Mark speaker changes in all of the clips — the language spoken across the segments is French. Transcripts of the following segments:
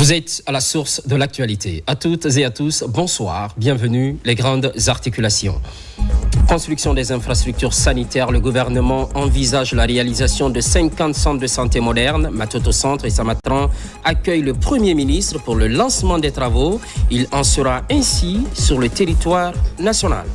Speaker 1: Vous êtes à la source de l'actualité. À toutes et à tous, bonsoir, bienvenue, les grandes articulations. Construction des infrastructures sanitaires, le gouvernement envisage la réalisation de 50 centres de santé modernes. Matoto Centre et Samatran accueillent le Premier ministre pour le lancement des travaux. Il en sera ainsi sur le territoire national.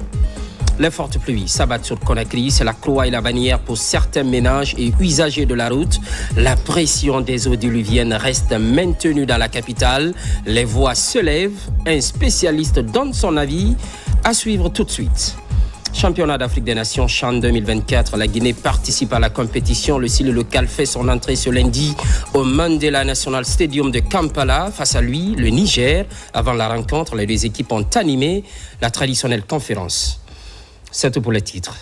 Speaker 1: Les fortes pluies s'abattent sur Conakry, c'est la croix et la bannière pour certains ménages et usagers de la route. La pression des eaux diluviennes reste maintenue dans la capitale. Les voix se lèvent, un spécialiste donne son avis. À suivre tout de suite. Championnat d'Afrique des Nations CHAN 2024, la Guinée participe à la compétition. Le style local fait son entrée ce lundi au Mandela National Stadium de Kampala. Face à lui, le Niger. Avant la rencontre, les deux équipes ont animé la traditionnelle conférence. C'est tout pour les titres.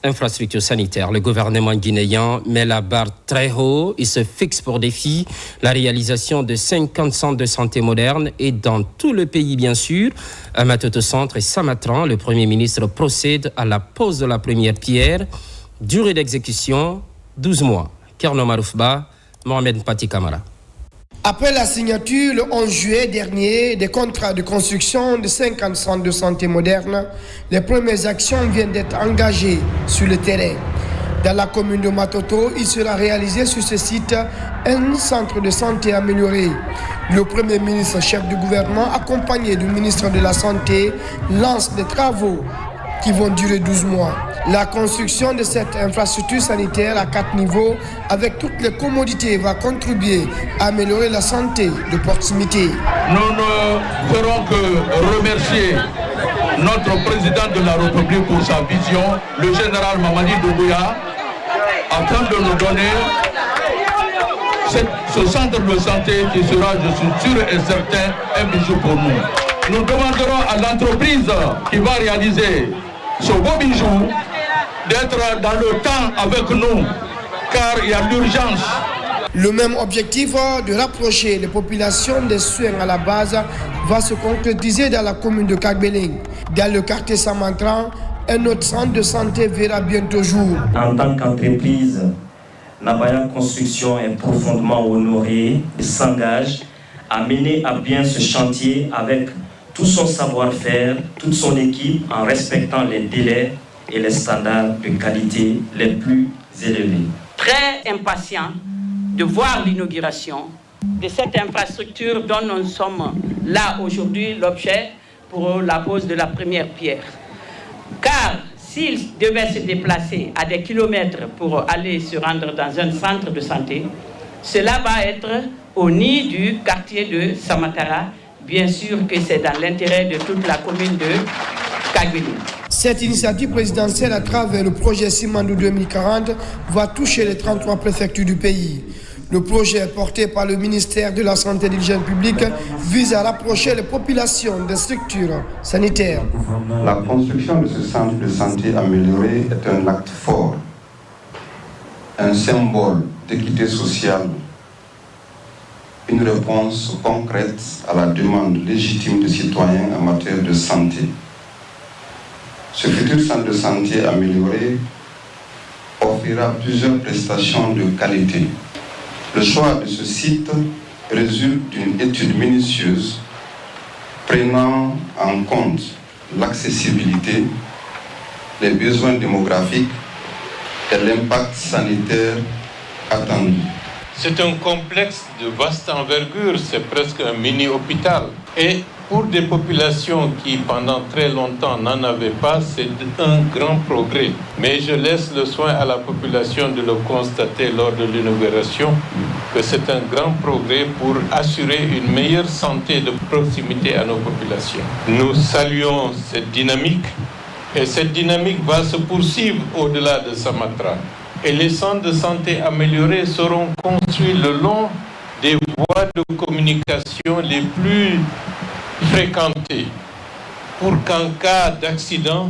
Speaker 1: Infrastructure sanitaire, le gouvernement guinéen met la barre très haut. Il se fixe pour défi la réalisation de 50 centres de santé modernes et dans tout le pays, bien sûr. À Matoto Centre et Samatran, le Premier ministre procède à la pose de la première pierre. Durée d'exécution, 12 mois. Kerno Maroufba, Mohamed Pati Kamara.
Speaker 2: Après la signature le 11 juillet dernier des contrats de construction de 50 centres de santé modernes, les premières actions viennent d'être engagées sur le terrain. Dans la commune de Matoto, il sera réalisé sur ce site un centre de santé amélioré. Le Premier ministre, chef du gouvernement, accompagné du ministre de la Santé, lance des travaux qui vont durer 12 mois. La construction de cette infrastructure sanitaire à 4 niveaux, avec toutes les commodités, va contribuer à améliorer la santé de proximité.
Speaker 3: Nous ne ferons que remercier notre président de la République pour sa vision, le général Mamadi Doumbouya, afin de nous donner ce centre de santé qui sera, je suis sûr et certain, un bijou pour nous. Nous demanderons à l'entreprise qui va réaliser ce beau bijou d'être dans le temps avec nous, car il y a l'urgence.
Speaker 2: Le même objectif de rapprocher les populations des soins à la base va se concrétiser dans la commune de Kagbeling. Dans le quartier Samantran, un autre centre de santé verra bientôt jour.
Speaker 4: En tant qu'entreprise, Nabaya Construction est profondément honorée et s'engage à mener à bien ce chantier avec tout son savoir-faire, toute son équipe, en respectant les délais et les standards de qualité les plus élevés.
Speaker 5: Très impatient de voir l'inauguration de cette infrastructure dont nous sommes là aujourd'hui, l'objet pour la pose de la première pierre. Car s'ils devaient se déplacer à des kilomètres pour aller se rendre dans un centre de santé, cela va être au nid du quartier de Samatara. Bien sûr que c'est dans l'intérêt de toute la commune de Kagbeling.
Speaker 2: Cette initiative présidentielle à travers le projet Simandou 2040 va toucher les 33 préfectures du pays. Le projet porté par le ministère de la Santé et de l'Hygiène publique vise à rapprocher les populations des structures sanitaires.
Speaker 6: La construction de ce centre de santé amélioré est un acte fort, un symbole d'équité sociale, une réponse concrète à la demande légitime des citoyens en matière de santé. Ce futur centre de santé amélioré offrira plusieurs prestations de qualité. Le choix de ce site résulte d'une étude minutieuse prenant en compte l'accessibilité, les besoins démographiques et l'impact sanitaire attendu.
Speaker 7: C'est un complexe de vaste envergure, c'est presque un mini-hôpital. Et pour des populations qui, pendant très longtemps, n'en avaient pas, c'est un grand progrès. Mais je laisse le soin à la population de le constater lors de l'inauguration, que c'est un grand progrès pour assurer une meilleure santé de proximité à nos populations. Nous saluons cette dynamique, et cette dynamique va se poursuivre au-delà de Samatra. Et les centres de santé améliorés seront construits le long des voies de communication les plus fréquentées pour qu'en cas d'accident,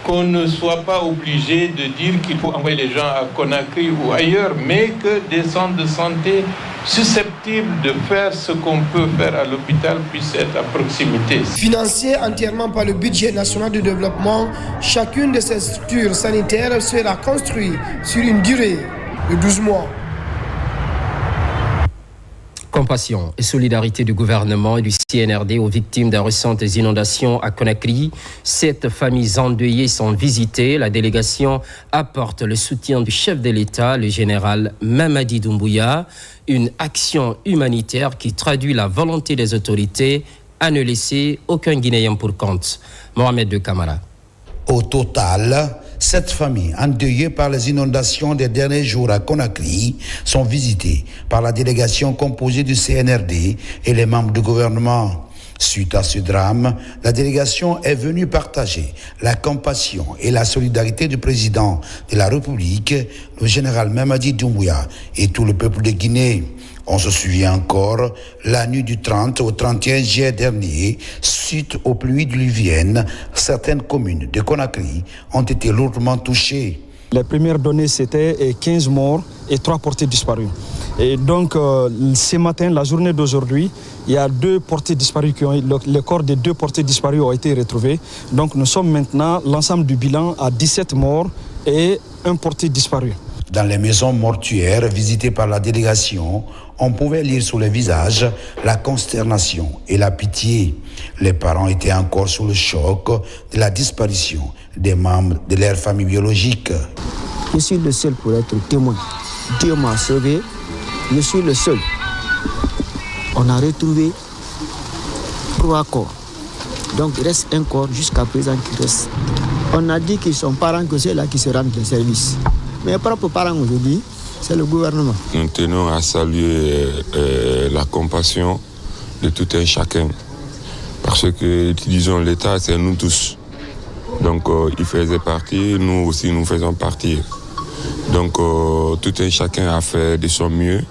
Speaker 7: qu'on ne soit pas obligé de dire qu'il faut envoyer les gens à Conakry ou ailleurs, mais que des centres de santé susceptibles de faire ce qu'on peut faire à l'hôpital puissent être à proximité.
Speaker 2: Financé entièrement par le budget national de développement, chacune de ces structures sanitaires sera construite sur une durée de 12 mois.
Speaker 1: Compassion et solidarité du gouvernement et du CNRD aux victimes des récentes inondations à Conakry. 7 familles endeuillées sont visitées. La délégation apporte le soutien du chef de l'État, le général Mamadi Doumbouya. Une action humanitaire qui traduit la volonté des autorités à ne laisser aucun Guinéen pour compte. Mohamed De Camara.
Speaker 8: Au total, 7 familles endeuillées par les inondations des derniers jours à Conakry sont visitées par la délégation composée du CNRD et les membres du gouvernement. Suite à ce drame, la délégation est venue partager la compassion et la solidarité du président de la République, le général Mamadi Doumbouya, et tout le peuple de Guinée. On se souvient encore, la nuit du 30 au 31 juillet dernier, suite aux pluies diluviennes, certaines communes de Conakry ont été lourdement touchées.
Speaker 9: Les premières données, c'était 15 morts et 3 portés disparus. Et donc, ce matin, la journée d'aujourd'hui, il y a 2 portés disparus les corps des 2 portés disparus ont été retrouvés. Donc, nous sommes maintenant, l'ensemble du bilan, à 17 morts et 1 porté disparu.
Speaker 8: Dans les maisons mortuaires visitées par la délégation, on pouvait lire sur les visages la consternation et la pitié. Les parents étaient encore sous le choc de la disparition des membres de leur famille biologique.
Speaker 10: Je suis le seul pour être témoin. Dieu m'a sauvé, je suis le seul. On a retrouvé 3 corps. Donc il reste un corps jusqu'à présent qui reste. On a dit qu'ils sont parents que c'est là qui se rendent les services. Mes propres parents aujourd'hui, c'est le gouvernement.
Speaker 11: Nous tenons à saluer la compassion de tout un chacun. Parce que, disons, l'État, c'est nous tous. Donc, il faisait partie, nous aussi, nous faisons partie. Donc, tout un chacun a fait de son mieux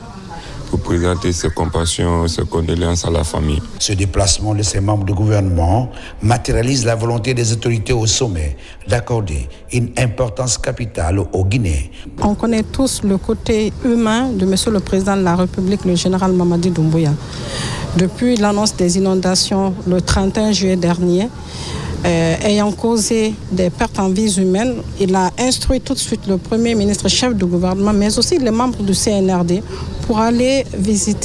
Speaker 11: pour présenter ses compassions, ses condoléances à la famille.
Speaker 8: Ce déplacement de ces membres du gouvernement matérialise la volonté des autorités au sommet d'accorder une importance capitale aux Guinéens.
Speaker 12: On connaît tous le côté humain de M. le Président de la République, le général Mamadi Doumbouya. Depuis l'annonce des inondations le 31 juillet dernier, ayant causé des pertes en vies humaines, il a instruit tout de suite le Premier ministre, chef du gouvernement, mais aussi les membres du CNRD pour aller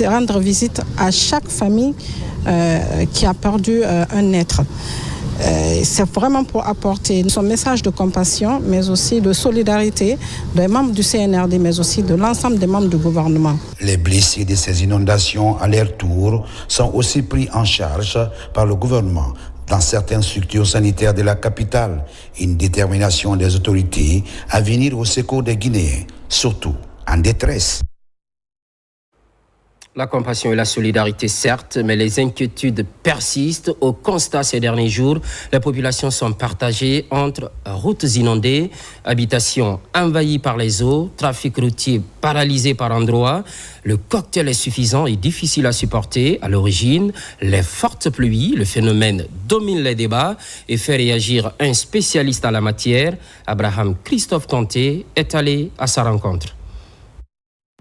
Speaker 12: rendre visite à chaque famille qui a perdu un être. C'est vraiment pour apporter son message de compassion, mais aussi de solidarité des membres du CNRD, mais aussi de l'ensemble des membres du gouvernement.
Speaker 8: Les blessés de ces inondations, à leur tour, sont aussi pris en charge par le gouvernement dans certaines structures sanitaires de la capitale. Une détermination des autorités à venir au secours des Guinéens, surtout en détresse.
Speaker 1: La compassion et la solidarité, certes, mais les inquiétudes persistent. Au constat ces derniers jours, les populations sont partagées entre routes inondées, habitations envahies par les eaux, trafic routier paralysé par endroits. Le cocktail est suffisant et difficile à supporter. À l'origine, les fortes pluies, le phénomène domine les débats et fait réagir un spécialiste en la matière. Abraham Christophe Kanté est allé à sa rencontre.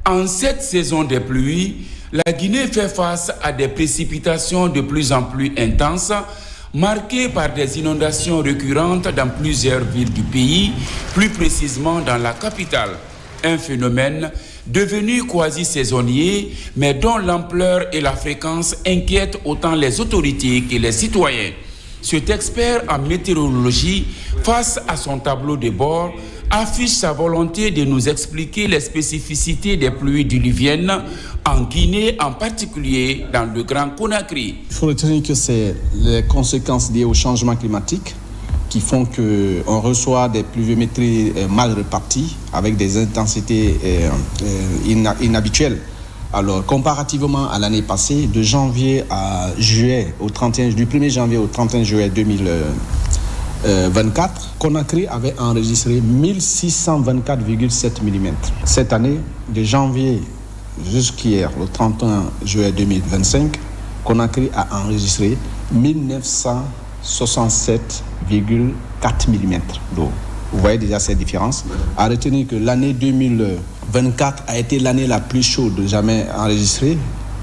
Speaker 13: En cette saison des pluies, la Guinée fait face à des précipitations de plus en plus intenses, marquées par des inondations récurrentes dans plusieurs villes du pays, plus précisément dans la capitale. Un phénomène devenu quasi-saisonnier, mais dont l'ampleur et la fréquence inquiètent autant les autorités que les citoyens. Cet expert en météorologie, face à son tableau de bord, affiche sa volonté de nous expliquer les spécificités des pluies diluviennes en Guinée, en particulier dans le Grand Conakry.
Speaker 14: Il faut retenir que c'est les conséquences liées au changement climatique qui font qu'on reçoit des pluviométries mal réparties avec des intensités inhabituelles. Alors, comparativement à l'année passée, de janvier à juillet, du 1er janvier au 31 juillet 2024, Conakry avait enregistré 1624,7 mm. Cette année, de janvier jusqu'hier, le 31 juillet 2025, Conakry a enregistré 1967,4 mm d'eau. Vous voyez déjà cette différence. À retenir que l'année 2024 a été l'année la plus chaude jamais enregistrée,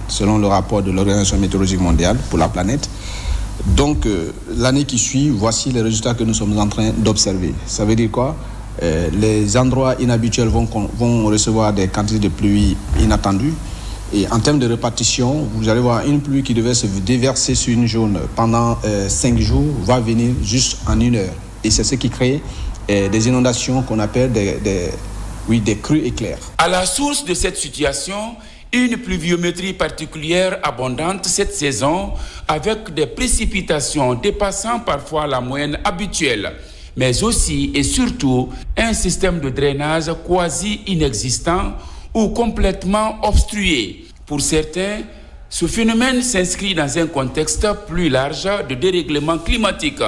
Speaker 14: selon le rapport de l'Organisation météorologique mondiale pour la planète. Donc, l'année qui suit, voici les résultats que nous sommes en train d'observer. Ça veut dire quoi ? Les endroits inhabituels vont recevoir des quantités de pluie inattendues Et en termes de répartition, vous allez voir une pluie qui devait se déverser sur une zone pendant 5 jours va venir juste en 1 heure. Et c'est ce qui crée des inondations qu'on appelle des crues éclairs.
Speaker 13: À la source de cette situation, une pluviométrie particulière abondante cette saison, avec des précipitations dépassant parfois la moyenne habituelle, mais aussi et surtout un système de drainage quasi inexistant ou complètement obstrué. Pour certains, ce phénomène s'inscrit dans un contexte plus large de dérèglement climatique.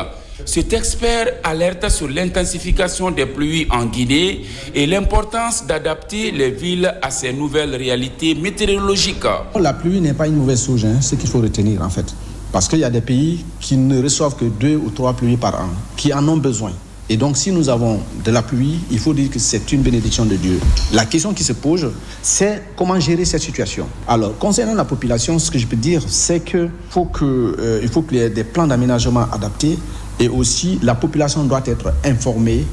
Speaker 13: Cet expert alerte sur l'intensification des pluies en Guinée et l'importance d'adapter les villes à ces nouvelles réalités météorologiques.
Speaker 14: La pluie n'est pas une mauvaise chose, c'est ce qu'il faut retenir en fait. Parce qu'il y a des pays qui ne reçoivent que 2 ou 3 pluies par an, qui en ont besoin. Et donc si nous avons de la pluie, il faut dire que c'est une bénédiction de Dieu. La question qui se pose, c'est comment gérer cette situation. Alors, concernant la population, ce que je peux dire, c'est qu'il faut qu'il y ait des plans d'aménagement adaptés. Et aussi, la population doit être informée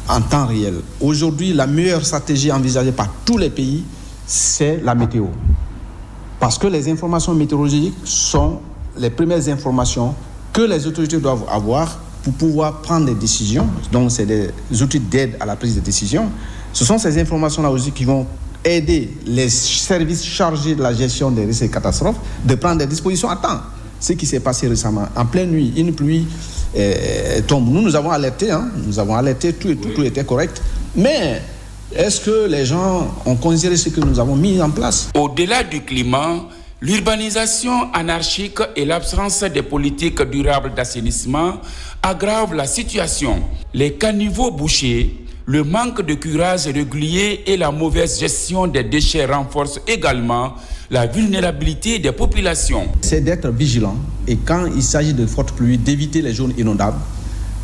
Speaker 14: en temps réel. Aujourd'hui, la meilleure stratégie envisagée par tous les pays, c'est la météo. Parce que les informations météorologiques sont les premières informations que les autorités doivent avoir pour pouvoir prendre des décisions. Donc, c'est des outils d'aide à la prise de décision. Ce sont ces informations-là aussi qui vont aider les services chargés de la gestion des risques et catastrophes de prendre des dispositions à temps. Ce qui s'est passé récemment, en pleine nuit, une pluie tombe. Nous avons alerté, tout était correct. Mais est-ce que les gens ont considéré ce que nous avons mis en place?
Speaker 13: Au-delà du climat, l'urbanisation anarchique et l'absence des politiques durables d'assainissement aggravent la situation. Les caniveaux bouchés, le manque de curage régulier et la mauvaise gestion des déchets renforcent également la vulnérabilité des populations.
Speaker 14: C'est d'être vigilant et quand il s'agit de fortes pluies, d'éviter les zones inondables,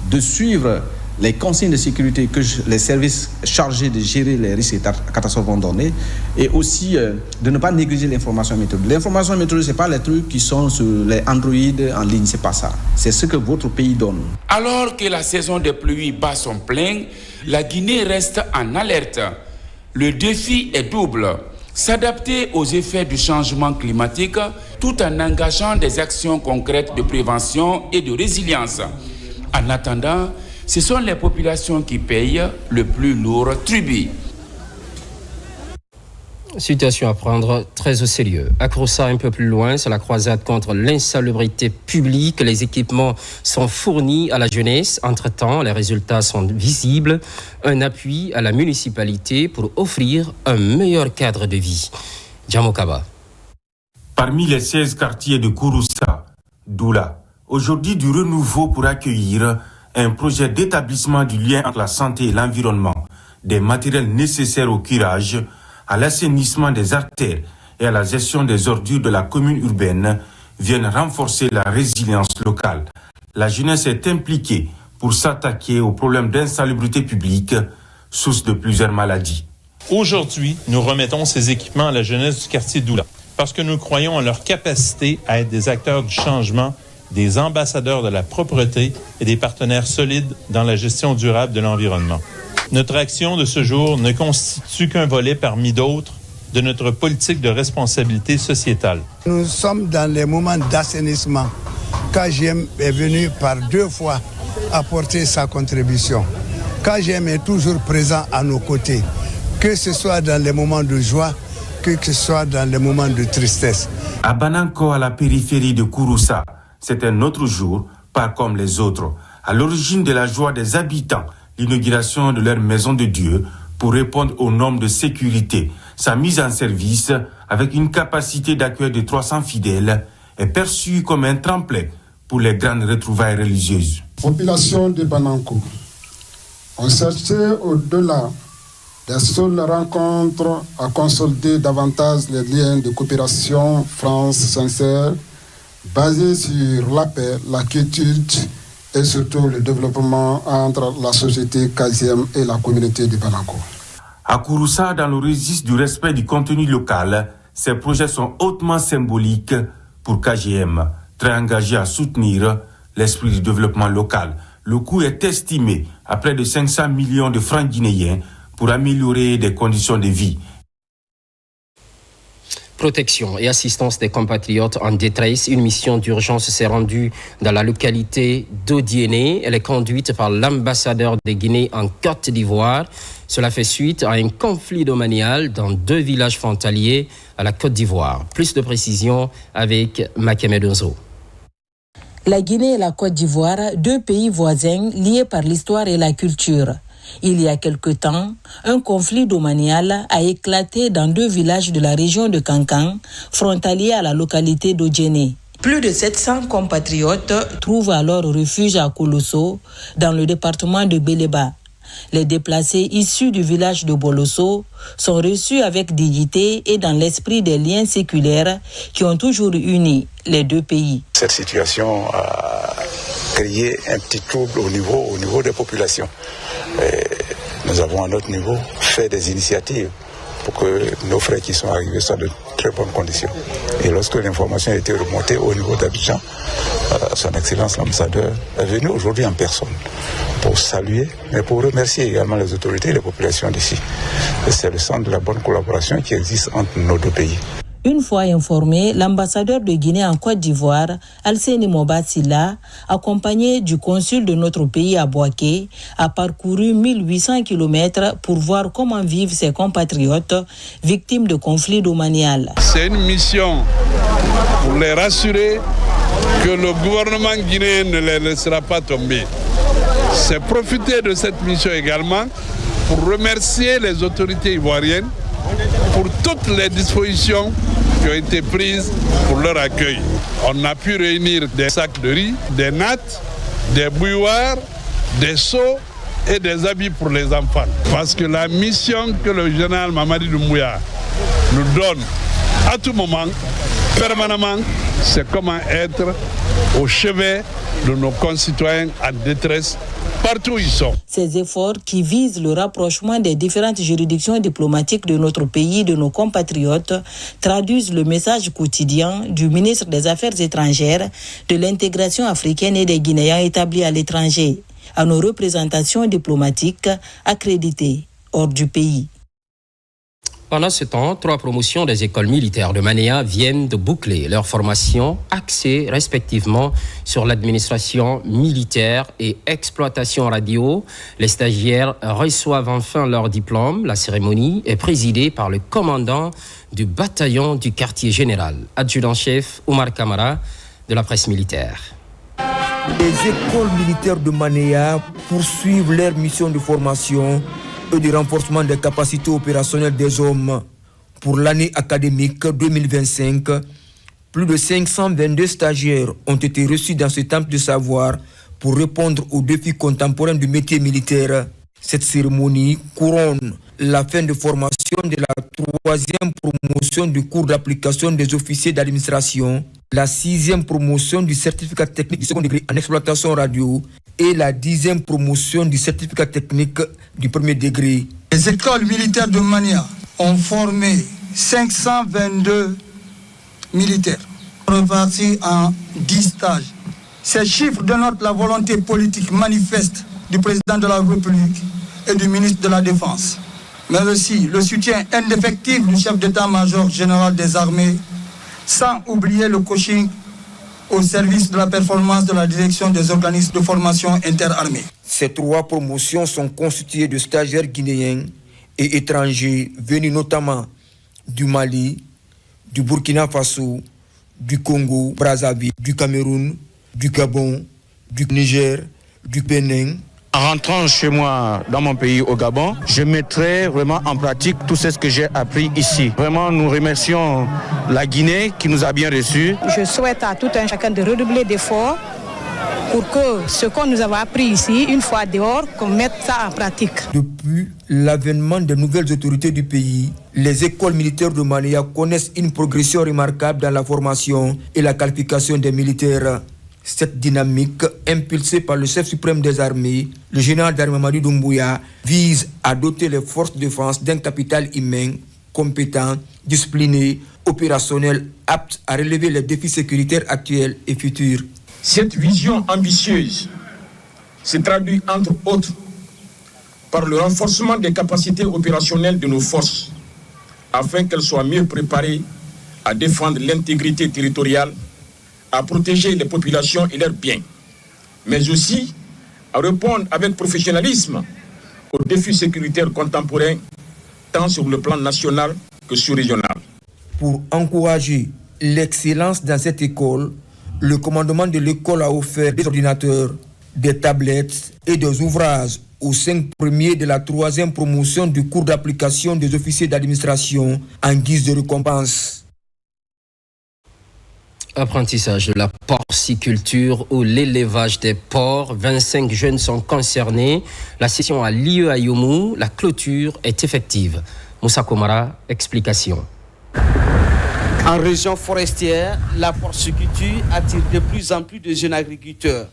Speaker 14: de suivre les consignes de sécurité que les services chargés de gérer les risques et catastrophes vont donner, et aussi de ne pas négliger l'information météorologique. L'information météorologique, ce n'est pas les trucs qui sont sur les Android en ligne, c'est pas ça. C'est ce que votre pays donne.
Speaker 13: Alors que la saison des pluies bat son plein, la Guinée reste en alerte. Le défi est double. S'adapter aux effets du changement climatique tout en engageant des actions concrètes de prévention et de résilience. En attendant, ce sont les populations qui payent le plus lourd tribut.
Speaker 1: Situation à prendre très au sérieux. À Kouroussa, un peu plus loin, c'est la croisade contre l'insalubrité publique. Les équipements sont fournis à la jeunesse. Entre-temps, les résultats sont visibles. Un appui à la municipalité pour offrir un meilleur cadre de vie. Djamokaba.
Speaker 15: Parmi les 16 quartiers de Kouroussa, Doula, aujourd'hui du renouveau pour accueillir un projet d'établissement du lien entre la santé et l'environnement, des matériels nécessaires au curage, à l'assainissement des artères et à la gestion des ordures de la commune urbaine viennent renforcer la résilience locale. La jeunesse est impliquée pour s'attaquer aux problèmes d'insalubrité publique, source de plusieurs maladies.
Speaker 16: Aujourd'hui, nous remettons ces équipements à la jeunesse du quartier Doula parce que nous croyons en leur capacité à être des acteurs du changement, des ambassadeurs de la propreté et des partenaires solides dans la gestion durable de l'environnement. Notre action de ce jour ne constitue qu'un volet parmi d'autres de notre politique de responsabilité sociétale.
Speaker 17: Nous sommes dans les moments d'assainissement. KGM est venu par 2 fois apporter sa contribution. KGM est toujours présent à nos côtés, que ce soit dans les moments de joie, que ce soit dans les moments de tristesse.
Speaker 15: À Bananko, à la périphérie de Kouroussa, c'est un autre jour, pas comme les autres. À l'origine de la joie des habitants, l'inauguration de leur maison de Dieu pour répondre aux normes de sécurité. Sa mise en service, avec une capacité d'accueil de 300 fidèles, est perçue comme un tremplin pour les grandes retrouvailles religieuses.
Speaker 18: Population de Bananko, on cherchait au-delà des seules rencontres à consolider davantage les liens de coopération France sincère, basés sur la paix, la quiétude et surtout le développement entre la société KGM et la communauté de Bananko.
Speaker 15: À Kouroussa, dans le registre du respect du contenu local, ces projets sont hautement symboliques pour KGM, très engagé à soutenir l'esprit du développement local. Le coût est estimé à près de 500 millions de francs guinéens pour améliorer des conditions de vie.
Speaker 1: Protection et assistance des compatriotes en détresse, une mission d'urgence s'est rendue dans la localité d'Odiéné. Elle est conduite par l'ambassadeur de Guinée en Côte d'Ivoire. Cela fait suite à un conflit domanial dans 2 villages frontaliers à la Côte d'Ivoire. Plus de précisions avec Makeme Donzo.
Speaker 19: La Guinée et la Côte d'Ivoire, 2 pays voisins liés par l'histoire et la culture. Il y a quelque temps, un conflit domanial a éclaté dans 2 villages de la région de Kankan, frontaliers à la localité d'Odjéné. Plus de 700 compatriotes trouvent alors refuge à Kolosso, dans le département de Béléba. Les déplacés issus du village de Bolosso sont reçus avec dignité et dans l'esprit des liens séculaires qui ont toujours uni les 2 pays.
Speaker 20: Cette situation a créé un petit trouble au niveau des populations. Et nous avons à notre niveau fait des initiatives pour que nos frères qui sont arrivés soient de très bonnes conditions. Et lorsque l'information a été remontée au niveau d'Abidjan, son Excellence l'ambassadeur est venu aujourd'hui en personne pour saluer, mais pour remercier également les autorités et les populations d'ici. Et c'est le centre de la bonne collaboration qui existe entre nos 2 pays.
Speaker 19: Une fois informé, l'ambassadeur de Guinée en Côte d'Ivoire, Alseni Mobatsila, accompagné du consul de notre pays à Bouaké, a parcouru 1800 km pour voir comment vivent ses compatriotes victimes de conflits domanial.
Speaker 21: C'est une mission pour les rassurer que le gouvernement guinéen ne les laissera pas tomber. C'est profiter de cette mission également pour remercier les autorités ivoiriennes pour toutes les dispositions qui ont été prises pour leur accueil. On a pu réunir des sacs de riz, des nattes, des bouilloires, des seaux et des habits pour les enfants. Parce que la mission que le général Mamadi Doumbouya nous donne à tout moment, permanemment, c'est comment être au chevet de nos concitoyens en détresse partout où ils sont.
Speaker 19: Ces efforts qui visent le rapprochement des différentes juridictions diplomatiques de notre pays, de nos compatriotes, traduisent le message quotidien du ministre des Affaires étrangères, de l'intégration africaine et des Guinéens établis à l'étranger, à nos représentations diplomatiques accréditées hors du pays.
Speaker 1: Pendant ce temps, 3 promotions des écoles militaires de Manéa viennent de boucler leur formation axée respectivement sur l'administration militaire et exploitation radio. Les stagiaires reçoivent enfin leur diplôme. La cérémonie est présidée par le commandant du bataillon du quartier général, adjudant-chef Oumar Kamara de la presse militaire.
Speaker 22: Les écoles militaires de Manéa poursuivent leur mission de formation et de renforcement des capacités opérationnelles des hommes. Pour l'année académique 2025, plus de 522 stagiaires ont été reçus dans ce temple de savoir pour répondre aux défis contemporains du métier militaire. Cette cérémonie couronne la fin de formation de la 3e promotion du cours d'application des officiers d'administration, la 6e promotion du certificat technique du second degré en exploitation radio et la 10e promotion du certificat technique du premier degré.
Speaker 23: Les écoles militaires de Manéa ont formé 522 militaires, répartis en 10 stages. Ces chiffres dénotent la volonté politique manifeste du président de la République et du ministre de la Défense, mais aussi le soutien indéfectible du chef d'état-major général des armées, sans oublier le coaching au service de la performance de la direction des organismes de formation interarmée.
Speaker 22: Ces 3 promotions sont constituées de stagiaires guinéens et étrangers venus notamment du Mali, du Burkina Faso, du Congo, Brazzaville, du Cameroun, du Gabon, du Niger, du Bénin.
Speaker 24: En rentrant chez moi, dans mon pays, au Gabon, je mettrai vraiment en pratique tout ce que j'ai appris ici. Vraiment, nous remercions la Guinée qui nous a bien reçus.
Speaker 25: Je souhaite à tout un chacun de redoubler d'efforts pour que ce qu'on nous avait appris ici, une fois dehors, qu'on mette ça en pratique.
Speaker 22: Depuis l'avènement des nouvelles autorités du pays, les écoles militaires de Manéa connaissent une progression remarquable dans la formation et la qualification des militaires. Cette dynamique, impulsée par le chef suprême des armées, le général d'armée Mamadi Doumbouya, vise à doter les forces de défense d'un capital humain, compétent, discipliné, opérationnel, apte à relever les défis sécuritaires actuels et futurs.
Speaker 26: Cette vision ambitieuse se traduit entre autres par le renforcement des capacités opérationnelles de nos forces, afin qu'elles soient mieux préparées à défendre l'intégrité territoriale, à protéger les populations et leurs biens, mais aussi à répondre avec professionnalisme aux défis sécuritaires contemporains, tant sur le plan national que sur-régional.
Speaker 22: Pour encourager l'excellence dans cette école, le commandement de l'école a offert des ordinateurs, des tablettes et des ouvrages aux 5 premiers de la 3e promotion du cours d'application des officiers d'administration en guise de récompense.
Speaker 1: Apprentissage de la porciculture ou l'élevage des porcs. 25 jeunes sont concernés. La session a lieu à Youmou. La clôture est effective. Moussa Komara, explication.
Speaker 2: En région forestière, la porciculture attire de plus en plus de jeunes agriculteurs.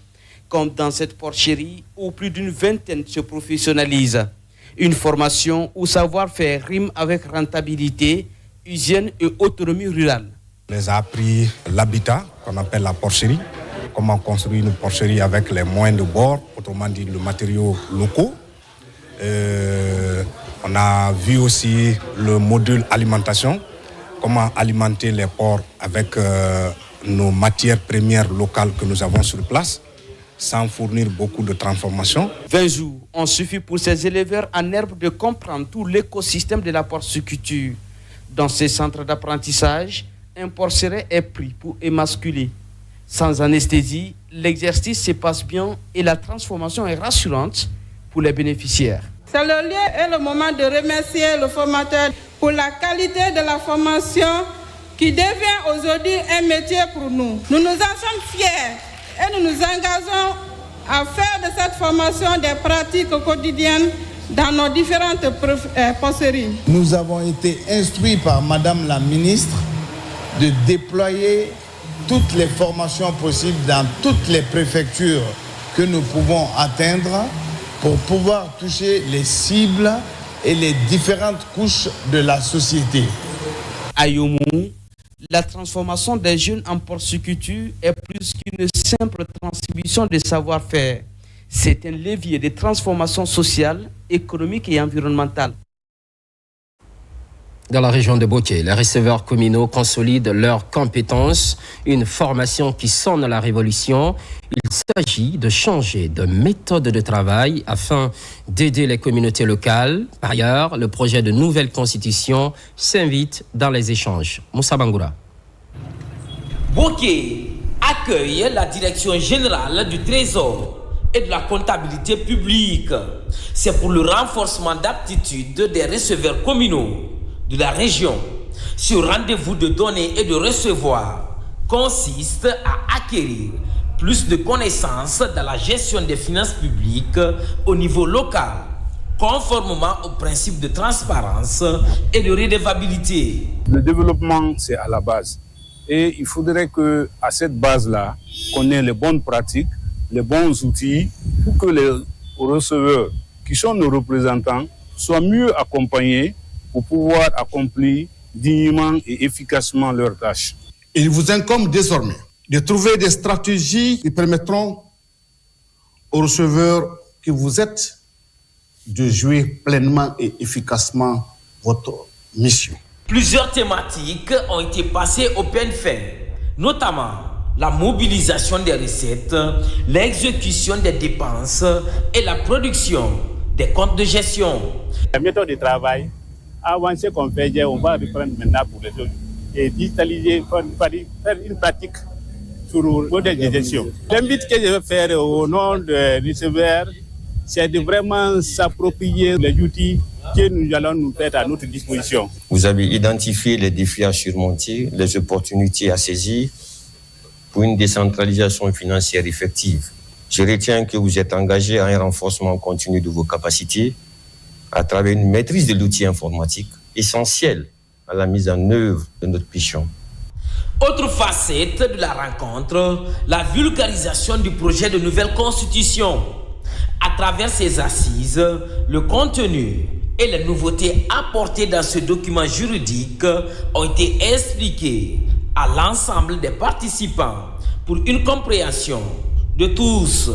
Speaker 2: Comme dans cette porcherie où plus d'une vingtaine se professionnalisent. Une formation où savoir-faire rime avec rentabilité, hygiène et autonomie rurale.
Speaker 3: On les a appris l'habitat qu'on appelle la porcherie, comment construire une porcherie avec les moyens de bord, autrement dit le matériau locaux. On a vu aussi le module alimentation, comment alimenter les porcs avec nos matières premières locales que nous avons sur place, sans fournir beaucoup de transformations.
Speaker 2: 20 jours ont suffi pour ces éleveurs en herbe de comprendre tout l'écosystème de la porciculture. Dans ces centres d'apprentissage, un porceret est pris pour émasculer. Sans anesthésie, l'exercice se passe bien et la transformation est rassurante pour les bénéficiaires.
Speaker 12: C'est le lieu et le moment de remercier le formateur pour la qualité de la formation qui devient aujourd'hui un métier pour nous. Nous nous en sommes fiers et nous nous engageons à faire de cette formation des pratiques quotidiennes dans nos différentes porceries.
Speaker 17: Nous avons été instruits par Madame la ministre de déployer toutes les formations possibles dans toutes les préfectures que nous pouvons atteindre pour pouvoir toucher les cibles et les différentes couches de la société.
Speaker 2: À Youmou, la transformation des jeunes en porciculture est plus qu'une simple transmission de savoir-faire. C'est un levier de transformation sociale, économique et environnementale.
Speaker 1: Dans la région de Boké, les receveurs communaux consolident leurs compétences, une formation qui sonne la révolution. Il s'agit de changer de méthode de travail afin d'aider les communautés locales. Par ailleurs, le projet de nouvelle constitution s'invite dans les échanges. Moussa Bangoura.
Speaker 4: Boké accueille la direction générale du Trésor et de la comptabilité publique. C'est pour le renforcement d'aptitude des receveurs communaux de la région. Ce rendez-vous de donner et de recevoir consiste à acquérir plus de connaissances dans la gestion des finances publiques au niveau local, conformément aux principes de transparence et de redevabilité.
Speaker 5: Le développement, c'est à la base. Et il faudrait qu'à cette base-là, qu'on ait les bonnes pratiques, les bons outils pour que les receveurs, qui sont nos représentants, soient mieux accompagnés pour pouvoir accomplir dignement et efficacement leurs tâches.
Speaker 6: Il vous incombe désormais de trouver des stratégies qui permettront aux receveurs que vous êtes de jouer pleinement et efficacement votre mission.
Speaker 4: Plusieurs thématiques ont été passées au peigne fin, notamment la mobilisation des recettes, l'exécution des dépenses et la production des comptes de gestion.
Speaker 5: La méthode de travail, avant ce qu'on faisait, on va reprendre maintenant pour les autres et digitaliser, faire une pratique sur le modèle de gestion. L'invite que je vais faire au nom des receveurs, c'est de vraiment s'approprier les outils que nous allons nous mettre à notre disposition.
Speaker 7: Vous avez identifié les défis à surmonter, les opportunités à saisir pour une décentralisation financière effective. Je retiens que vous êtes engagé à un renforcement continu de vos capacités à travers une maîtrise de l'outil informatique essentiel à la mise en œuvre de notre mission.
Speaker 4: Autre facette de la rencontre, la vulgarisation du projet de nouvelle constitution. À travers ces assises, le contenu et les nouveautés apportées dans ce document juridique ont été expliquées à l'ensemble des participants pour une compréhension de tous.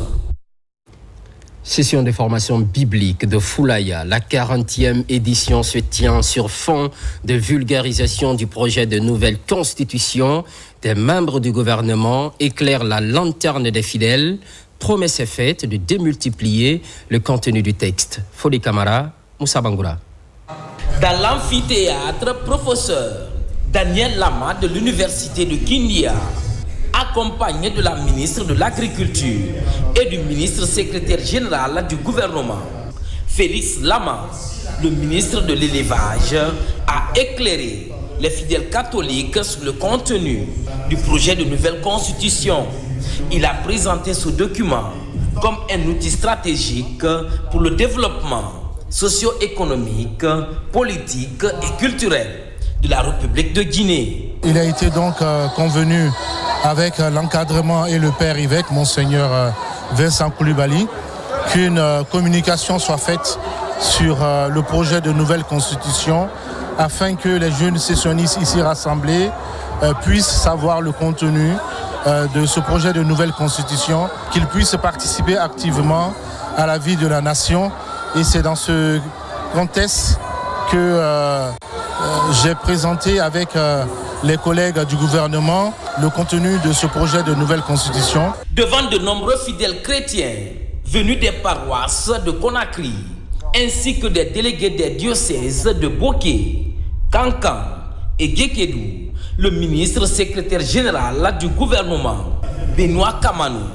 Speaker 1: Session de formation biblique de Foulaya. La 40e édition se tient sur fond de vulgarisation du projet de nouvelle constitution. Des membres du gouvernement éclairent la lanterne des fidèles. Promesse est faite de démultiplier le contenu du texte. Foli Kamara, Moussa Bangoura.
Speaker 4: Dans l'amphithéâtre, professeur Daniel Lama de l'université de Kindia, accompagné de la ministre de l'Agriculture et du ministre secrétaire général du gouvernement, Félix Lama, le ministre de l'Élevage, a éclairé les fidèles catholiques sur le contenu du projet de nouvelle constitution. Il a présenté ce document comme un outil stratégique pour le développement socio-économique, politique et culturel de la République de Guinée.
Speaker 8: Il a été donc convenu avec l'encadrement et le père évêque, Monseigneur Vincent Koulibaly, qu'une communication soit faite sur le projet de nouvelle constitution afin que les jeunes sessionnistes ici rassemblés puissent savoir le contenu de ce projet de nouvelle constitution, qu'ils puissent participer activement à la vie de la nation. Et c'est dans ce contexte que j'ai présenté avec les collègues du gouvernement le contenu de ce projet de nouvelle constitution.
Speaker 4: Devant de nombreux fidèles chrétiens venus des paroisses de Conakry, ainsi que des délégués des diocèses de Boké, Kankan et Guékédou, le ministre secrétaire général du gouvernement, Benoît Kamanou,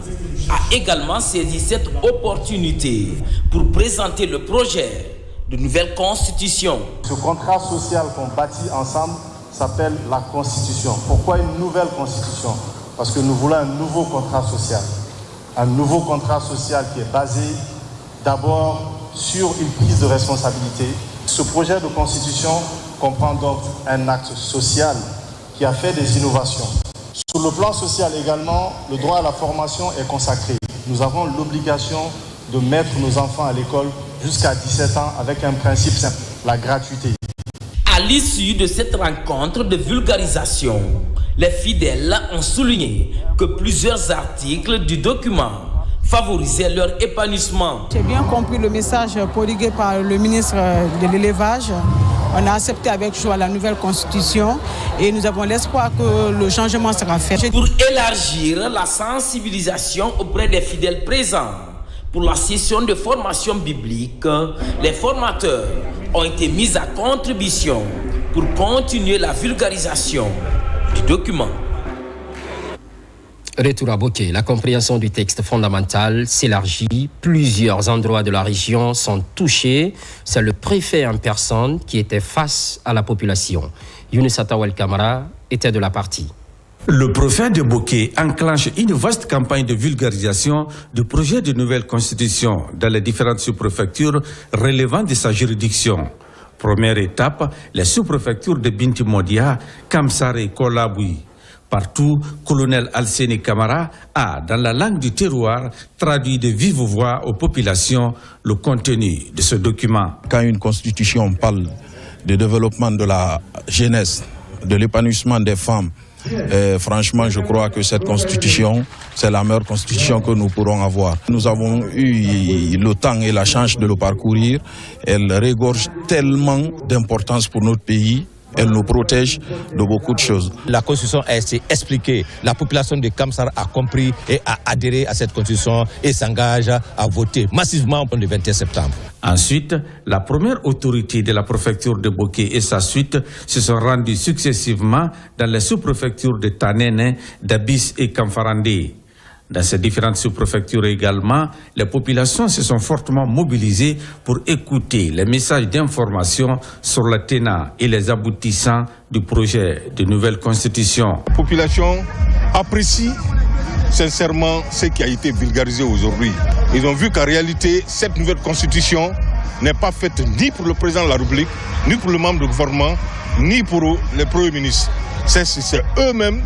Speaker 4: a également saisi cette opportunité pour présenter le projet de nouvelle constitution.
Speaker 9: Ce contrat social qu'on bâtit ensemble s'appelle la Constitution. Pourquoi une nouvelle Constitution? Parce que nous voulons un nouveau contrat social. Un nouveau contrat social qui est basé d'abord sur une prise de responsabilité. Ce projet de Constitution comprend donc un acte social qui a fait des innovations. Sur le plan social également, le droit à la formation est consacré. Nous avons l'obligation de mettre nos enfants à l'école jusqu'à 17 ans avec un principe simple, la gratuité.
Speaker 4: À l'issue de cette rencontre de vulgarisation, les fidèles ont souligné que plusieurs articles du document favorisaient leur épanouissement.
Speaker 25: J'ai bien compris le message prodigué par le ministre de l'Élevage. On a accepté avec joie la nouvelle constitution et nous avons l'espoir que le changement sera fait.
Speaker 4: Pour élargir la sensibilisation auprès des fidèles présents pour la session de formation biblique, les formateurs ont été mis à contribution pour continuer la vulgarisation du document.
Speaker 1: Retour à Boké, la compréhension du texte fondamental s'élargit. Plusieurs endroits de la région sont touchés. C'est le préfet en personne qui était face à la population. Younes Atawel Kamara était de la partie.
Speaker 10: Le préfet de Boké enclenche une vaste campagne de vulgarisation du projet de nouvelle constitution dans les différentes sous-préfectures relevant de sa juridiction. Première étape, les sous-préfectures de Binti Modia, Kamsar et Kolaboui. Partout, colonel Alseni Kamara a, dans la langue du terroir, traduit de vive voix aux populations le contenu de ce document.
Speaker 11: Quand une constitution parle de développement de la jeunesse, de l'épanouissement des femmes, franchement, je crois que cette constitution, c'est la meilleure constitution que nous pourrons avoir. Nous avons eu le temps et la chance de le parcourir. Elle regorge tellement d'importance pour notre pays. Elle nous protège de beaucoup de choses.
Speaker 13: La Constitution a été expliquée. La population de Kamsar a compris et a adhéré à cette Constitution et s'engage à voter massivement pour le 21 septembre.
Speaker 10: Ensuite, la première autorité de la préfecture de Boké et sa suite se sont rendus successivement dans les sous-préfectures de Tanene, d'Abis et Kamfarandé. Dans ces différentes sous-préfectures également, les populations se sont fortement mobilisées pour écouter les messages d'information sur le tenant et les aboutissants du projet de nouvelle constitution.
Speaker 14: La population apprécie sincèrement ce qui a été vulgarisé aujourd'hui. Ils ont vu qu'en réalité, cette nouvelle constitution n'est pas faite ni pour le président de la République, ni pour le membre du gouvernement, ni pour les premiers ministres. C'est eux-mêmes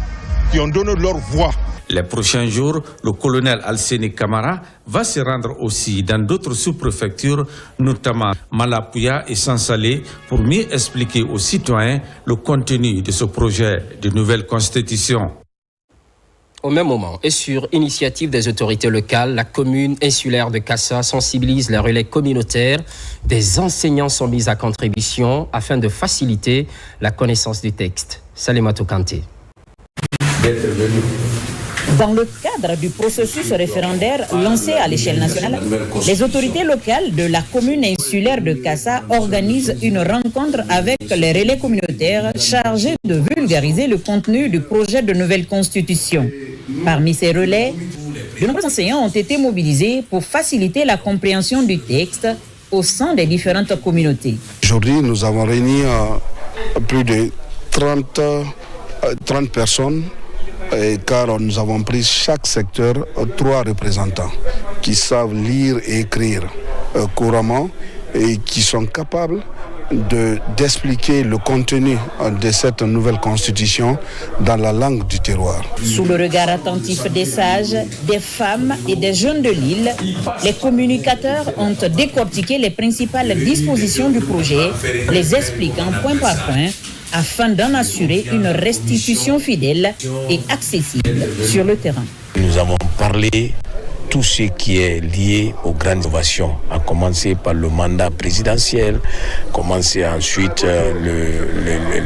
Speaker 14: qui ont donné leur voix.
Speaker 10: Les prochains jours, le colonel Alseni Kamara va se rendre aussi dans d'autres sous-préfectures, notamment Malapouya et Sansalé, pour mieux expliquer aux citoyens le contenu de ce projet de nouvelle constitution.
Speaker 1: Au même moment, et sur initiative des autorités locales, la commune insulaire de Kassa sensibilise les relais communautaires. Des enseignants sont mis à contribution afin de faciliter la connaissance du texte. Salimatou Kanté.
Speaker 15: Dans le cadre du processus référendaire lancé à l'échelle nationale, les autorités locales de la commune insulaire de Kassa organisent une rencontre avec les relais communautaires chargés de vulgariser le contenu du projet de nouvelle constitution. Parmi ces relais, de nombreux enseignants ont été mobilisés pour faciliter la compréhension du texte au sein des différentes communautés.
Speaker 6: Aujourd'hui, nous avons réuni plus de 30 personnes, car nous avons pris chaque secteur 3 représentants qui savent lire et écrire couramment et qui sont capables d'expliquer le contenu de cette nouvelle constitution dans la langue du terroir.
Speaker 15: Sous le regard attentif des sages, des femmes et des jeunes de l'île, les communicateurs ont décortiqué les principales dispositions du projet, les expliquant point par point, afin d'en assurer une restitution fidèle et accessible sur le terrain.
Speaker 16: Nous avons parlé tout ce qui est lié aux grandes innovations, à commencer par le mandat présidentiel, commencer ensuite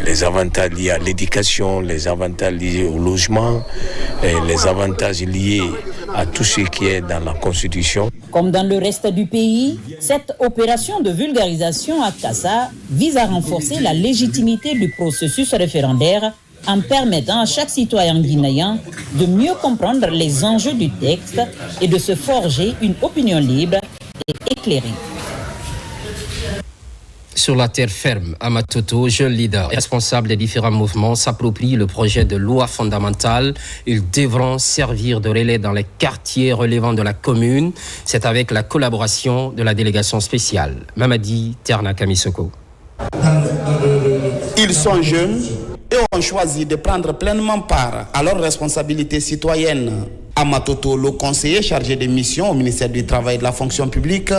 Speaker 16: les avantages liés à l'éducation, les avantages liés au logement, et les avantages liés à tout ce qui est dans la Constitution.
Speaker 15: Comme dans le reste du pays, cette opération de vulgarisation à Kassa vise à renforcer la légitimité du processus référendaire en permettant à chaque citoyen guinéen de mieux comprendre les enjeux du texte et de se forger une opinion libre et éclairée.
Speaker 1: Sur la terre ferme, à Matoto, jeunes leaders et responsables des différents mouvements s'approprient le projet de loi fondamentale. Ils devront servir de relais dans les quartiers relevant de la commune. C'est avec la collaboration de la délégation spéciale. Mamadi Terna Kamisoko.
Speaker 2: Ils sont jeunes et ont choisi de prendre pleinement part à leurs responsabilités citoyennes. À Matoto, le conseiller chargé des missions au ministère du Travail et de la Fonction publique,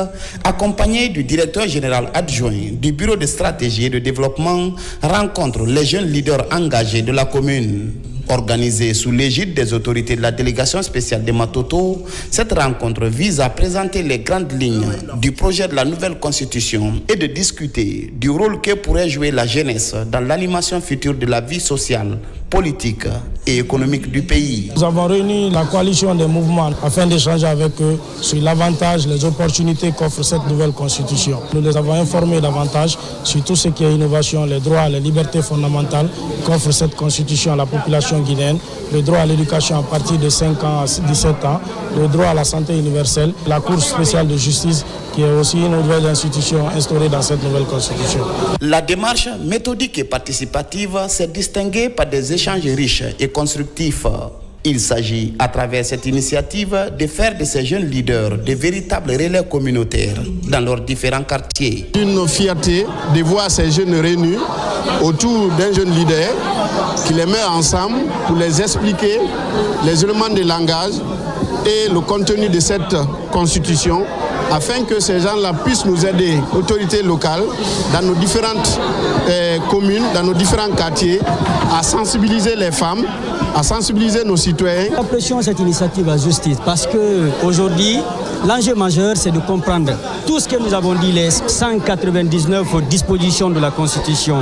Speaker 2: accompagné du directeur général adjoint du Bureau de stratégie et de développement, rencontre les jeunes leaders engagés de la commune. Organisée sous l'égide des autorités de la délégation spéciale de Matoto, cette rencontre vise à présenter les grandes lignes du projet de la nouvelle constitution et de discuter du rôle que pourrait jouer la jeunesse dans l'animation future de la vie sociale, politique et économique du pays.
Speaker 18: Nous avons réuni la coalition des mouvements afin d'échanger avec eux sur l'avantage, les opportunités qu'offre cette nouvelle constitution. Nous les avons informés davantage sur tout ce qui est innovation, les droits, les libertés fondamentales qu'offre cette constitution à la population guinéenne, le droit à l'éducation à partir de 5 ans à 17 ans, le droit à la santé universelle, la Cour spéciale de justice qui est aussi une nouvelle institution instaurée dans cette nouvelle constitution.
Speaker 2: La démarche méthodique et participative s'est distinguée par des échanges riches et constructifs. Il s'agit, à travers cette initiative, de faire de ces jeunes leaders de véritables relais communautaires dans leurs différents quartiers.
Speaker 6: Une fierté de voir ces jeunes réunis autour d'un jeune leader qui les met ensemble pour les expliquer les éléments de langage et le contenu de cette constitution, afin que ces gens-là puissent nous aider, autorités locales, dans nos différentes communes, dans nos différents quartiers, à sensibiliser les femmes, à sensibiliser nos citoyens.
Speaker 19: Nous apprécions cette initiative à justice parce qu'aujourd'hui, l'enjeu majeur, c'est de comprendre tout ce que nous avons dit, les 199 dispositions de la Constitution.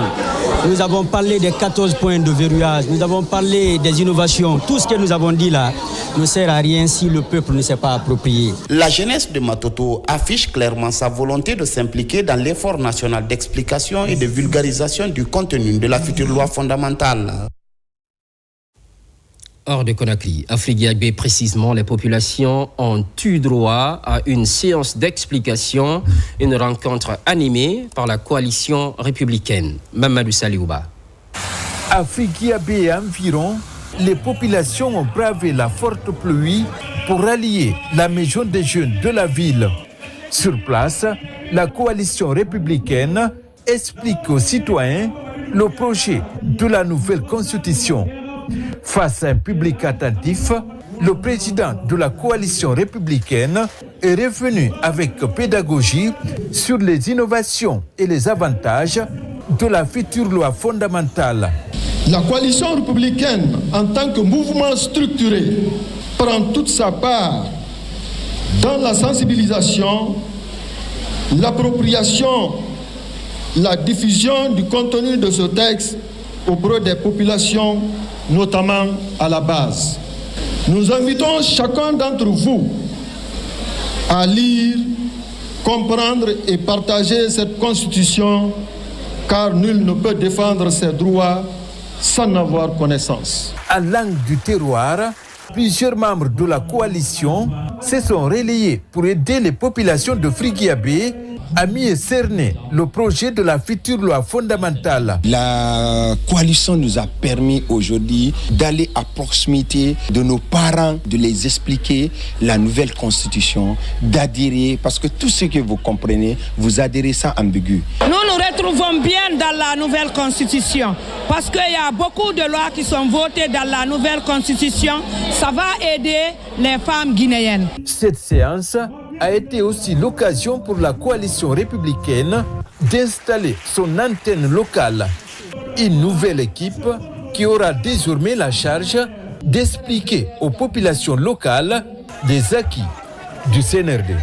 Speaker 19: Nous avons parlé des 14 points de verrouillage, nous avons parlé des innovations. Tout ce que nous avons dit là ne sert à rien si le peuple ne s'est pas approprié.
Speaker 2: La jeunesse de Matoto affiche clairement sa volonté de s'impliquer dans l'effort national d'explication et de vulgarisation du contenu de la future loi fondamentale.
Speaker 1: Hors de Conakry, Afrique Guinée précisément, les populations ont eu droit à une séance d'explication, une rencontre animée par la coalition républicaine. Mamadou Saliouba.
Speaker 20: Afrique Guinée et environ, les populations ont bravé la forte pluie pour rallier la maison des jeunes de la ville. Sur place, la coalition républicaine explique aux citoyens le projet de la nouvelle constitution. Face à un public attentif, le président de la coalition républicaine est revenu avec pédagogie sur les innovations et les avantages de la future loi fondamentale.
Speaker 3: La coalition républicaine, en tant que mouvement structuré, prend toute sa part dans la sensibilisation, l'appropriation, la diffusion du contenu de ce texte auprès des populations, notamment à la base. Nous invitons chacun d'entre vous à lire, comprendre et partager cette Constitution, car nul ne peut défendre ses droits sans en avoir connaissance.
Speaker 20: À l'angle du terroir, plusieurs membres de la coalition se sont relayés pour aider les populations de Frigiabé à mieux cerner le projet de la future loi fondamentale.
Speaker 21: La coalition nous a permis aujourd'hui d'aller à proximité de nos parents, de les expliquer la nouvelle constitution, d'adhérer, parce que tout ce que vous comprenez, vous adhérez sans ambigu.
Speaker 22: Nous nous retrouvons bien dans la nouvelle constitution, parce qu'il y a beaucoup de lois qui sont votées dans la nouvelle constitution. Ça va aider les femmes guinéennes.
Speaker 20: Cette séance a été aussi l'occasion pour la coalition républicaine d'installer son antenne locale. Une nouvelle équipe qui aura désormais la charge d'expliquer aux populations locales les acquis du CNRD.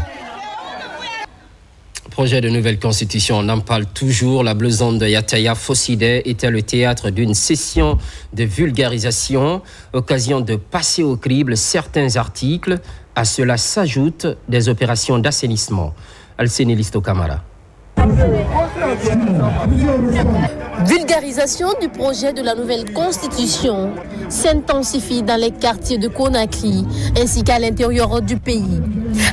Speaker 1: Projet de nouvelle constitution, on en parle toujours. La blouson de Yataya Fossidé était le théâtre d'une session de vulgarisation, occasion de passer au crible certains articles. À cela s'ajoutent des opérations d'assainissement. Alcéné Listo Camara.
Speaker 23: Vulgarisation du projet de la nouvelle constitution s'intensifie dans les quartiers de Conakry ainsi qu'à l'intérieur du pays.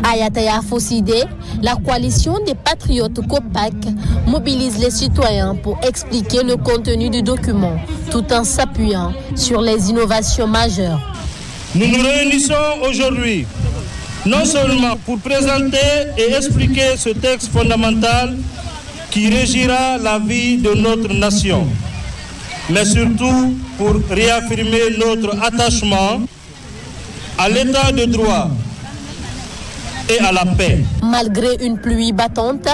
Speaker 23: À Yataya Fossidé, la coalition des patriotes COPAC mobilise les citoyens pour expliquer le contenu du document tout en s'appuyant sur les innovations majeures.
Speaker 24: Nous nous réunissons aujourd'hui non seulement pour présenter et expliquer ce texte fondamental qui régira la vie de notre nation, mais surtout pour réaffirmer notre attachement à l'état de droit et à la paix.
Speaker 23: Malgré une pluie battante,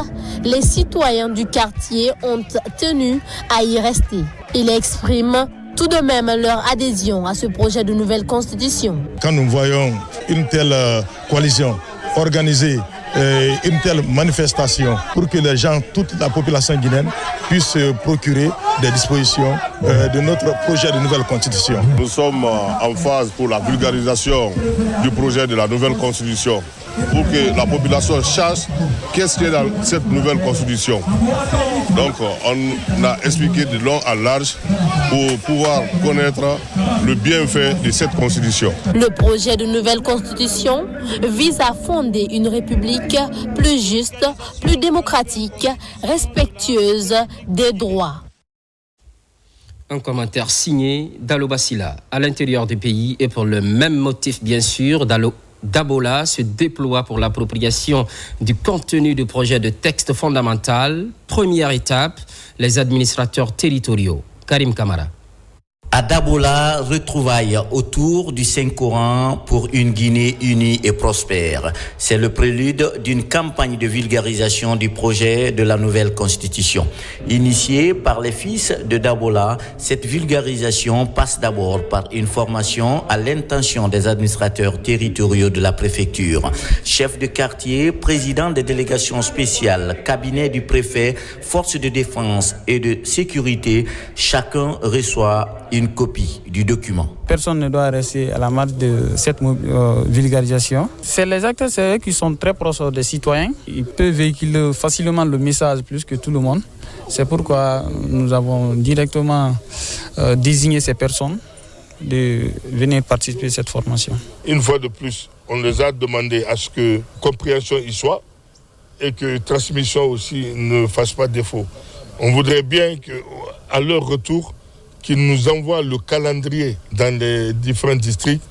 Speaker 23: les citoyens du quartier ont tenu à y rester. Ils expriment tout de même leur adhésion à ce projet de nouvelle constitution.
Speaker 26: Quand nous voyons une telle coalition organiser une telle manifestation pour que les gens, toute la population guinéenne puisse se procurer des dispositions de notre projet de nouvelle constitution.
Speaker 14: Nous sommes en phase pour la vulgarisation du projet de la nouvelle constitution, pour que la population sache qu'est-ce qu'il y a dans cette nouvelle constitution. Donc on a expliqué de long à large pour pouvoir connaître le bienfait de cette constitution.
Speaker 23: Le projet de nouvelle constitution vise à fonder une république plus juste, plus démocratique, respectueuse des droits.
Speaker 1: Un commentaire signé Dalo Basila. À l'intérieur du pays et pour le même motif bien sûr, Dabola se déploie pour l'appropriation du contenu du projet de texte fondamental. Première étape, les administrateurs territoriaux. Karim Kamara.
Speaker 27: À Dabola, retrouvailles autour du Saint-Coran pour une Guinée unie et prospère. C'est le prélude d'une campagne de vulgarisation du projet de la nouvelle constitution. Initiée par les fils de Dabola, cette vulgarisation passe d'abord par une formation à l'intention des administrateurs territoriaux de la préfecture. Chef de quartier, président des délégations spéciales, cabinet du préfet, forces de défense et de sécurité, chacun reçoit une copie du document.
Speaker 28: Personne ne doit rester à la marge de cette vulgarisation. C'est les acteurs, c'est eux qui sont très proches des citoyens. Ils peuvent véhiculer facilement le message plus que tout le monde. C'est pourquoi nous avons directement désigné ces personnes de venir participer à cette formation.
Speaker 14: Une fois de plus, on les a demandé à ce que compréhension y soit et que transmission aussi ne fasse pas défaut. On voudrait bien qu'à leur retour, qu'ils nous envoient le calendrier dans les différents districts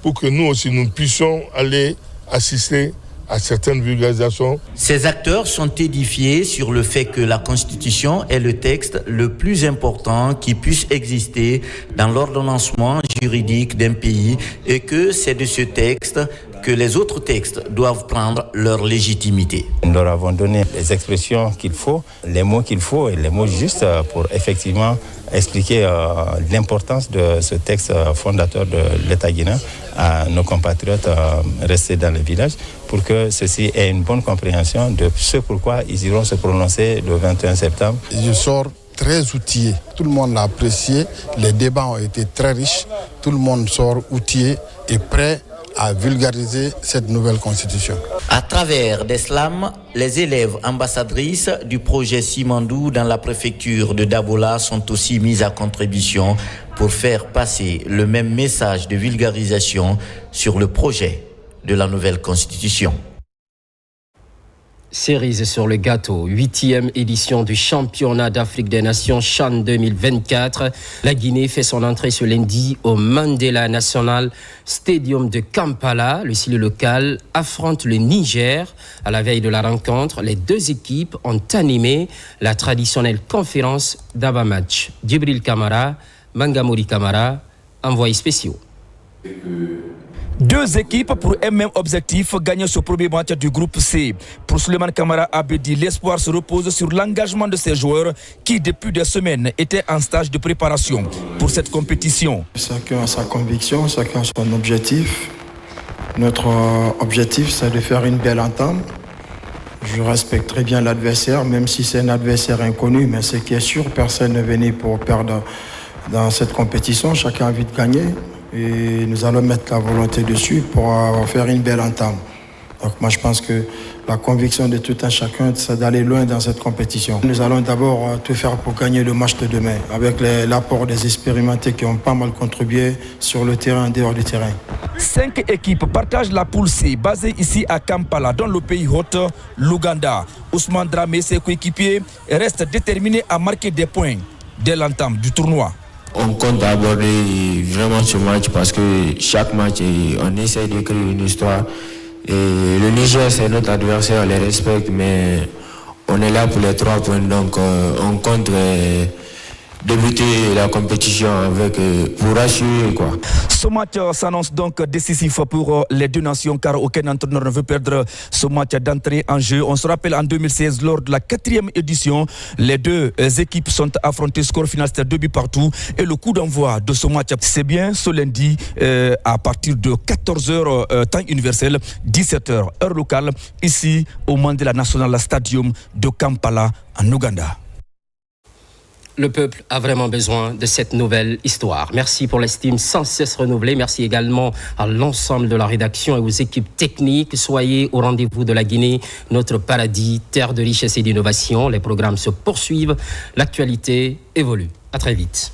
Speaker 14: pour que nous aussi nous puissions aller assister à certaines vulgarisations.
Speaker 27: Ces acteurs sont édifiés sur le fait que la Constitution est le texte le plus important qui puisse exister dans l'ordonnancement juridique d'un pays et que c'est de ce texte que les autres textes doivent prendre leur légitimité.
Speaker 4: Nous leur avons donné les expressions qu'il faut, les mots qu'il faut et les mots justes pour effectivement expliquer l'importance de ce texte fondateur de l'État guinéen à nos compatriotes restés dans les villages pour que ceci ait une bonne compréhension de ce pourquoi ils iront se prononcer le 21 septembre.
Speaker 11: Je sors très outillé. Tout le monde l'a apprécié. Les débats ont été très riches. Tout le monde sort outillé et prêt à vulgariser cette nouvelle constitution.
Speaker 27: À travers des slams, les élèves ambassadrices du projet Simandou dans la préfecture de Dabola sont aussi mises à contribution pour faire passer le même message de vulgarisation sur le projet de la nouvelle constitution.
Speaker 1: Cerise sur le gâteau, 8e édition du championnat d'Afrique des Nations CHAN 2024. La Guinée fait son entrée ce lundi au Mandela National Stadium de Kampala. Le silo local affronte le Niger. À la veille de la rencontre, les deux équipes ont animé la traditionnelle conférence d'avant-match. Djibril Kamara, Mangamori Kamara, envoyés spéciaux.
Speaker 5: Deux équipes pour un même objectif, gagner ce premier match du groupe C. Pour Souleymane Kamara Abedi, l'espoir se repose sur l'engagement de ces joueurs qui, depuis des semaines, étaient en stage de préparation pour cette compétition.
Speaker 7: Chacun a sa conviction, chacun a son objectif. Notre objectif, c'est de faire une belle entame. Je respecte très bien l'adversaire, même si c'est un adversaire inconnu, mais ce qui est sûr, personne n'est venu pour perdre dans cette compétition. Chacun a envie de gagner. Et nous allons mettre la volonté dessus pour faire une belle entame. Donc moi je pense que la conviction de tout un chacun, c'est d'aller loin dans cette compétition. Nous allons d'abord tout faire pour gagner le match de demain, avec l'apport des expérimentés qui ont pas mal contribué sur le terrain, en dehors du terrain.
Speaker 5: 5 équipes partagent la poule C, basée ici à Kampala, dans le pays hôte, l'Ouganda. Ousmane Dramé, ses coéquipiers, restent déterminés à marquer des points dès l'entame du tournoi.
Speaker 8: On compte aborder vraiment ce match parce que chaque match, on essaie d'écrire une histoire. Et le Niger, c'est notre adversaire, on les respecte, mais on est là pour les 3 points. Donc on compte débuter la compétition pour assurer, quoi.
Speaker 5: Ce match s'annonce donc décisif pour les deux nations car aucun entraîneur ne veut perdre ce match d'entrée en jeu. On se rappelle en 2016, lors de la 4e édition, les deux équipes sont affrontées, score final c'était 2 buts partout. Et le coup d'envoi de ce match, c'est bien ce lundi à partir de 14h temps universel, 17h heure locale, ici au Mandela National Stadium de Kampala en Ouganda.
Speaker 1: Le peuple a vraiment besoin de cette nouvelle histoire. Merci pour l'estime sans cesse renouvelée. Merci également à l'ensemble de la rédaction et aux équipes techniques. Soyez au rendez-vous de la Guinée, notre paradis, terre de richesse et d'innovation. Les programmes se poursuivent, l'actualité évolue. À très vite.